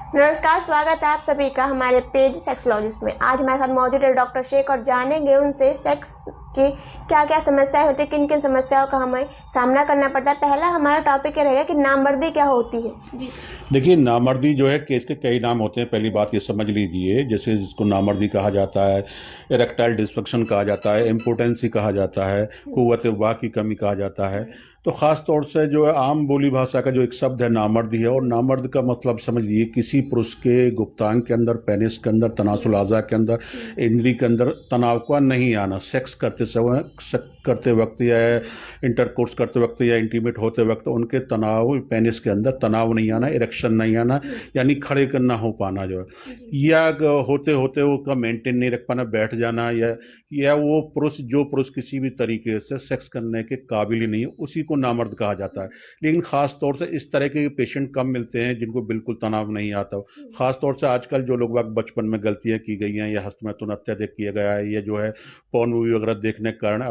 नमस्कार, स्वागत है आप सभी का हमारे पेज सेक्सोलॉजिस्ट में। आज हमारे साथ मौजूद है डॉक्टर शेख और जानेंगे उनसे सेक्स की क्या क्या समस्याएं होती है, किन किन समस्याओं का हमें सामना करना पड़ता है। पहला हमारा टॉपिक ये रहेगा कि नामर्दी क्या होती है। जी देखिए, नामर्दी जो है कि इसके कई नाम होते हैं। पहली बात ये समझ लीजिए, जैसे जिसको नामर्दी कहा जाता है, इरेक्टाइल डिस्फंक्शन कहा जाता है, इम्पोटेंसी कहा जाता है, कुव्वत वाह की कमी कहा जाता है। तो ख़ास तौर से जो है आम बोली भाषा का जो एक शब्द है नामर्दी है, और नामर्द का मतलब समझ लीजिए किसी पुरुष के गुप्तांग के अंदर, पेनिस के अंदर, तनासुल आज़ा के अंदर, इंद्री के अंदर तनाव का नहीं आना। सेक्स करते समय, करते वक्त या इंटरकोर्स करते वक्त या इंटीमेट होते वक्त उनके तनाव, पेनिस के अंदर तनाव नहीं आना, इरेक्शन नहीं आना, यानी खड़े करना हो पाना जो है, या होते होते वो का मेंटेन नहीं रख पाना, बैठ जाना, या वो पुरुष, जो पुरुष किसी भी तरीके से सेक्स करने के काबिल ही नहीं है, उसी को नामर्द कहा जाता है। लेकिन खास तौर से इस तरह के पेशेंट कम मिलते हैं जिनको बिल्कुल तनाव नहीं आता। खास तौर से आजकल जो लोग बचपन में गलतियां की गई हैं, या हस्तमैथुन अत्यधिक किया गया है, या जो है पॉर्न मूवी वगैरह देखने के कारण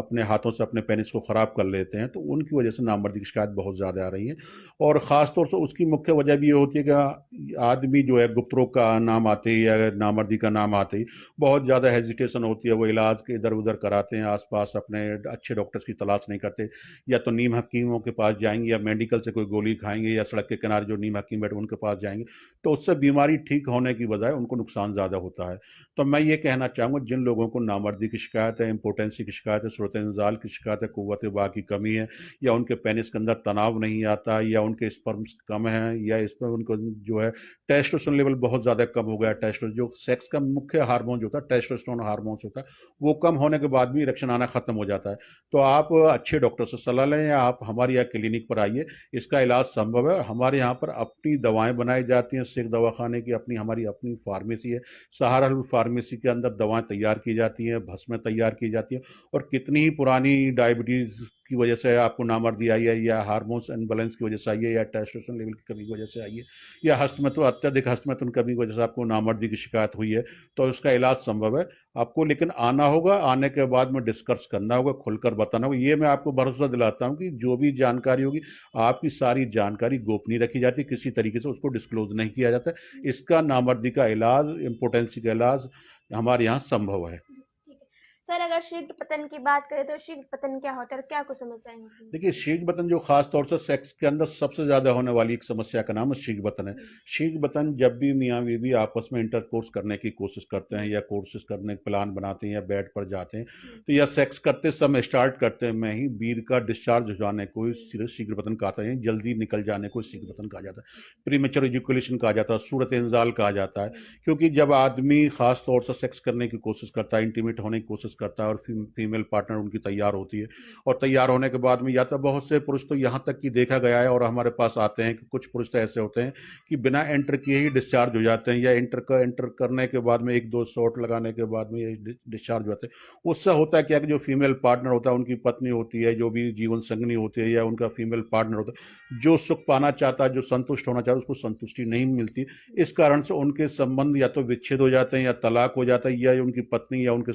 अपने हाथों से अपने पेनिस को खराब कर लेते हैं, तो उनकी वजह से नामर्दी की शिकायत बहुत ज़्यादा आ रही है। और ख़ास तौर से उसकी मुख्य वजह भी ये होती है कि आदमी जो है गुप्त रोग का नाम आते ही, या नामर्दी का नाम आते ही बहुत ज़्यादा हेजिटेशन होती है। वो इलाज के इधर उधर कराते हैं, आसपास अपने अच्छे डॉक्टर्स की तलाश नहीं करते, या तो नीम हकीमों के पास जाएंगे, या मेडिकल से कोई गोली खाएंगे, या सड़क के किनारे जो नीम हकीम बैठे उनके पास जाएंगे। तो उससे बीमारी ठीक होने की बजाय उनको नुकसान ज़्यादा होता है। तो मैं ये कहना चाहूँगा, जिन लोगों को नामर्दी की शिकायत है, इम्पोटेंसी की शिकायत है, सूरत इंजाल की शिकायत है, कुव्वत वाह की कमी है, या उनके पेनिस के अंदर तनाव नहीं आता, या उनके स्पर्म्स कम हैं, या इसमें उनको जो है टेस्टोस्टेरोन लेवल बहुत ज़्यादा कम हो गया। टेस्टोस्टेरोन जो सेक्स का मुख्य हार्मोन जो होता है, टेस्टोस्टेरोन हार्मोन होता है, वो कम होने के बाद भी इरेक्शन आना खत्म हो जाता है। तो आप अच्छे डॉक्टर से सलाह लें, या आप हमारे यहाँ क्लिनिक पर आइए। इसका इलाज संभव है, और हमारे यहाँ पर अपनी दवाएं बनाई जाती हैं। शेख दवाखाने की हमारी अपनी फार्मेसी है। सहारनपुर फार्मेसी के अंदर दवाएं तैयार की जाती हैं, भस्में तैयार की जाती हैं। और कितनी ही पुरानी डायबिटीज़ की वजह से आपको नामर्दी आई है, या हार्मोन्स इनबैलेंस की वजह से आई है, या टेस्टोस्टेरोन लेवल की कमी की वजह से आई है, या हस्तमैथुन, अत्यधिक हस्तमैथुन कमी की वजह से आपको नामर्दी की शिकायत हुई है, तो उसका इलाज संभव है। आपको लेकिन आना होगा, आने के बाद में डिस्कस करना होगा, खुलकर बताना होगा। ये मैं आपको भरोसा दिलाता हूँ कि जो भी जानकारी होगी, आपकी सारी जानकारी गोपनीय रखी जाती है, किसी तरीके से उसको डिस्क्लोज नहीं किया जाता। इसका नामर्दी का इलाज, इम्पोटेंसी का इलाज हमारे यहाँ संभव है। सर, अगर शीघ्र पतन की बात करें तो शीघ्र पतन क्या होता है और क्या कुछ समस्याएं होती हैं। देखिए, शीघ्र बतन जो खास तौर से सेक्स के अंदर सबसे ज्यादा होने वाली एक समस्या का नाम है शीघ्र बतन है। शीघ्र बतन जब भी मियाँ बीवी आपस में इंटरकोर्स करने की कोशिश करते हैं, या कोर्सेज करने का प्लान बनाते हैं, या बेड पर जाते हैं, तो या सेक्स करते समय स्टार्ट करते में ही वीर्य का डिस्चार्ज हो जाने को शीघ्र बतन कहते हैं। जल्दी निकल जाने को शीघ्र बतन कहा जाता है, प्रीमेच्योर इजैकुलेशन कहा जाता है, सूरत इंजाल कहा जाता है। क्योंकि जब आदमी खास तौर से सेक्स करने की कोशिश करता है, इंटीमेट होने की कोशिश करता है, और फीमेल पार्टनर उनकी तैयार होती है, और तैयार होने के बाद में या तो बहुत से पुरुष तो यहाँ तक कि देखा गया है, और हमारे पास आते हैं कि कुछ पुरुष तो ऐसे होते हैं कि बिना एंटर किए ही डिस्चार्ज हो जाते हैं, या एंटर करने के बाद में एक दो शॉट लगाने के बाद में ये डिस्चार्ज हो जाते हैं। उससे होता है क्या कि जो फीमेल पार्टनर होता है, उनकी पत्नी होती है, जो भी जीवन संगनी होती है, या उनका फीमेल पार्टनर होता है, जो सुख पाना चाहता है, जो संतुष्ट होना चाहता है, उसको संतुष्टि नहीं मिलती। इस कारण से उनके संबंध या तो विच्छेद हो जाते हैं, या तलाक हो जाता है, या उनकी पत्नी या उनके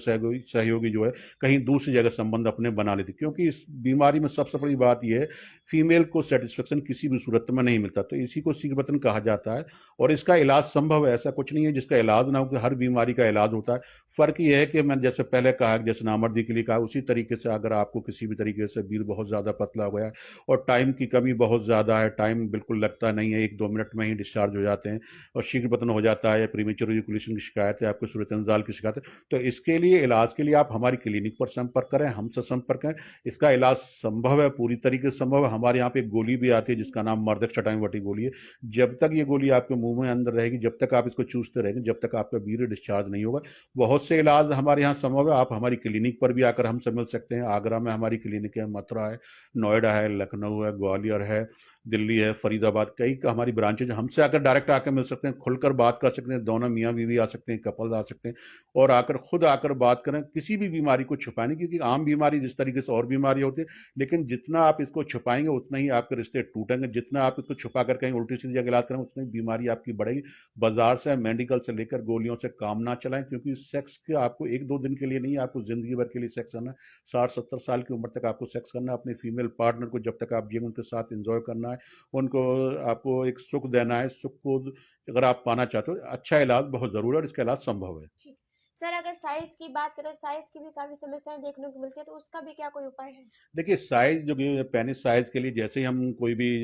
सहयोगी जो है कहीं दूसरी जगह संबंध अपने बना लेती। क्योंकि इस बीमारी में सबसे बड़ी बात यह है, फीमेल को सेटिस्फेक्शन किसी भी सूरत में नहीं मिलता, तो इसी को शीघ्र बतन कहा जाता है। और इसका इलाज संभव है, ऐसा कुछ नहीं है जिसका इलाज ना हो, कि हर बीमारी का इलाज होता है। फर्क यह है कि मैं जैसे पहले कहा, जैसे नामर्दी के लिए कहा, उसी तरीके से अगर आपको किसी भी तरीके से वीर्य बहुत ज्यादा पतला हो गया, और टाइम की कमी बहुत ज्यादा है, टाइम बिल्कुल लगता नहीं है, एक दो मिनट में ही डिस्चार्ज हो जाते हैं, और शीघ्र बतन हो जाता है, प्रीमेच्योर इजैकुलेशन की शिकायत है, आपको सूरत इंजाल की शिकायत है, तो इसके लिए इलाज के लिए आप हमारी क्लिनिक पर संपर्क करें, हमसे संपर्क करें। इसका इलाज संभव है, पूरी तरीके से संभव है। हमारे यहाँ पे एक गोली भी आती है जिसका नाम मर्दक चटाइमवटी गोली है। जब तक ये गोली आपके मुंह में अंदर रहेगी, जब तक आप इसको चूसते रहेंगे, जब तक आपका वीर्य डिस्चार्ज नहीं होगा। बहुत से इलाज हमारे यहाँ संभव है। आप हमारी क्लिनिक पर भी आकर हमसे मिल सकते हैं। आगरा में हमारी क्लिनिक है, मथुरा है, नोएडा है, लखनऊ है, ग्वालियर है, दिल्ली है, फरीदाबाद, कई हमारी ब्रांचेज। हमसे आकर डायरेक्ट आकर मिल सकते हैं, खुलकर बात कर सकते हैं। दोनों मियाँ बीवी आ सकते हैं, कपल आ सकते हैं, और आकर खुद आकर बात करें। किसी भी बीमारी को छुपाने, क्योंकि आम बीमारी जिस तरीके से और बीमारी होती है, लेकिन जितना आप इसको छुपाएंगे उतना ही आपके रिश्ते टूटेंगे। जितना आप इसको छुपा कर कहीं उल्टी सीधी जगह इलाज करेंगे, उतनी बीमारी आपकी बढ़ेगी। बाजार से, मेडिकल से लेकर गोलियों से काम ना चलाएं, क्योंकि सेक्स के आपको एक दो दिन के लिए नहीं, आपको जिंदगी भर के लिए सेक्स करना है। 60-70 साल की उम्र तक आपको सेक्स करना है। अपने फीमेल पार्टनर को जब तक आप जिए उनके साथ एंजॉय करना है। है, उनको आपको एक सुख देना है। सुख को अगर आप पाना चाहते हो, अच्छा इलाज बहुत ज़रूरी है और इसका इलाज संभव है। ठीक। सर, अगर साइज की बात करें तो साइज की भी काफी समस्याएं देखने को मिलती है, तो उसका भी क्या कोई उपाय है? देखिए साइज जो कि पेनिस साइज के लिए जैसे ही हम कोई भी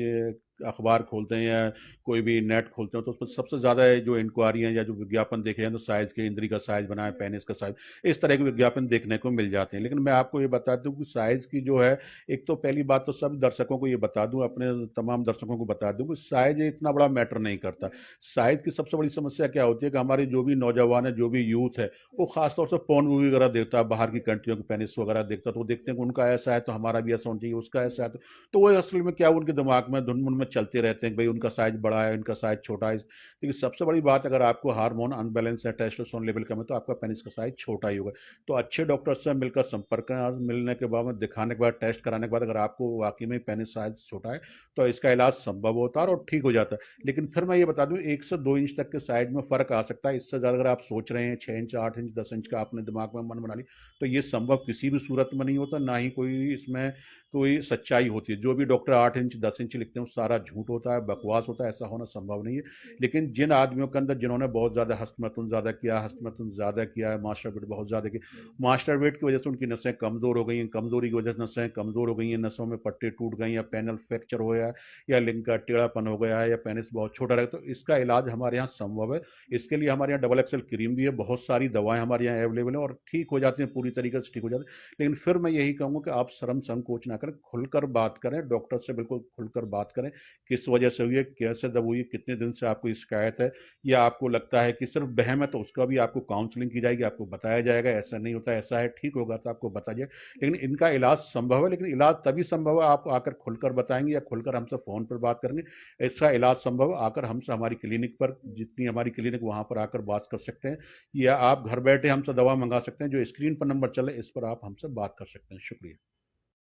अखबार खोलते हैं या कोई भी नेट खोलते हैं तो उसमें सबसे ज़्यादा जो इंक्वायरी है या जो विज्ञापन देखे हैं तो साइज के, इंद्री का साइज बनाए, पेनिस का साइज, इस तरह के विज्ञापन देखने को मिल जाते हैं। लेकिन मैं आपको ये बता दूं कि साइज की जो है, एक तो पहली बात तो सब दर्शकों को ये बता दूं, अपने तमाम दर्शकों को बता दूं कि साइज इतना बड़ा मैटर नहीं करता। साइज की सबसे बड़ी समस्या क्या होती है कि हमारे जो भी नौजवान है, जो भी यूथ है, वो खासतौर से पोर्न मूवी वगैरह देखता है, बाहर की कंट्रियों की पेनिस वगैरह देखता है, तो वो देखते हैं कि उनका ऐसा है तो हमारा भी ऐसा होना चाहिए, उसका ऐसा है तो वो असल में क्या उनके दिमाग में धुन में चलते रहते हैं कि भाई उनका साइज बड़ा है, इनका साइज छोटा है। लेकिन सबसे बड़ी बात, अगर आपको हार्मोन अनबैलेंस है, टेस्टोस्टेरोन लेवल कम है, तो आपका पेनिस का साइज छोटा ही होगा। तो अच्छे डॉक्टर से मिलकर संपर्क करें और मिलने के बाद, दिखाने के बाद, टेस्ट कराने के बाद अगर आपको वाकई में पेनिस साइज छोटा है तो इसका इलाज संभव होता है और ठीक हो जाता है। लेकिन फिर मैं ये बता दूं, 1 से 2 इंच तक के साइज में फर्क आ सकता है। इससे ज्यादा अगर आप सोच रहे हैं 6 इंच, 8 इंच, 10 इंच का आपने दिमाग में मन बना ली, तो ये संभव किसी भी सूरत में नहीं होता, ना ही कोई इसमें कोई सच्चाई होती है। जो भी डॉक्टर 8 इंच, 10 इंच लिखते हैं वो सारा झूठ होता है, बकवास होता है, ऐसा होना संभव नहीं है। लेकिन जिन आदमियों के अंदर जिन्होंने बहुत ज्यादा हस्तमैथुन ज्यादा किया है, मास्टरबेट बहुत ज्यादा किया, मास्टरबेट की वजह से उनकी नसें कमजोर हो गई हैं, कमजोरी की वजह से नसें कमजोर हो गई हैं, नसों में पट्टे टूट गई, या पैनल फ्रैक्चर हो गया, या लिंग का टेढ़ापन हो गया है, या पेनिस बहुत छोटा रहे, तो इसका इलाज हमारे यहाँ संभव है। इसके लिए हमारे यहाँ डबल एक्सएल क्रीम भी है, बहुत सारी दवाएं हमारे यहाँ अवेलेबल है और ठीक हो जाती हैं, पूरी तरीके से ठीक हो जाती है। लेकिन फिर मैं यही कहूंगा कि आप शर्म संकोच ना करें, खुलकर बात करें, डॉक्टर से बिल्कुल खुलकर बात करें, किस वजह से हुई है, कैसे दब हुई है, कितने दिन से आपको शिकायत है, या आपको लगता है कि सिर्फ बहम है, तो उसका भी आपको काउंसलिंग की जाएगी, आपको बताया जाएगा ऐसा नहीं होता, ऐसा है, ठीक होगा तो आपको बताया जाए। लेकिन इनका इलाज संभव है, लेकिन इलाज तभी संभव है आप आकर खुलकर बताएंगे या खुलकर हमसे फोन पर बात करेंगे। इसका इलाज संभव है आकर हमसे, हमारी क्लिनिक पर, जितनी हमारी क्लिनिक वहां पर आकर बात कर सकते हैं, या आप घर बैठे हमसे दवा मंगा सकते हैं, जो स्क्रीन पर नंबर चले इस पर आप हमसे बात कर सकते हैं। शुक्रिया।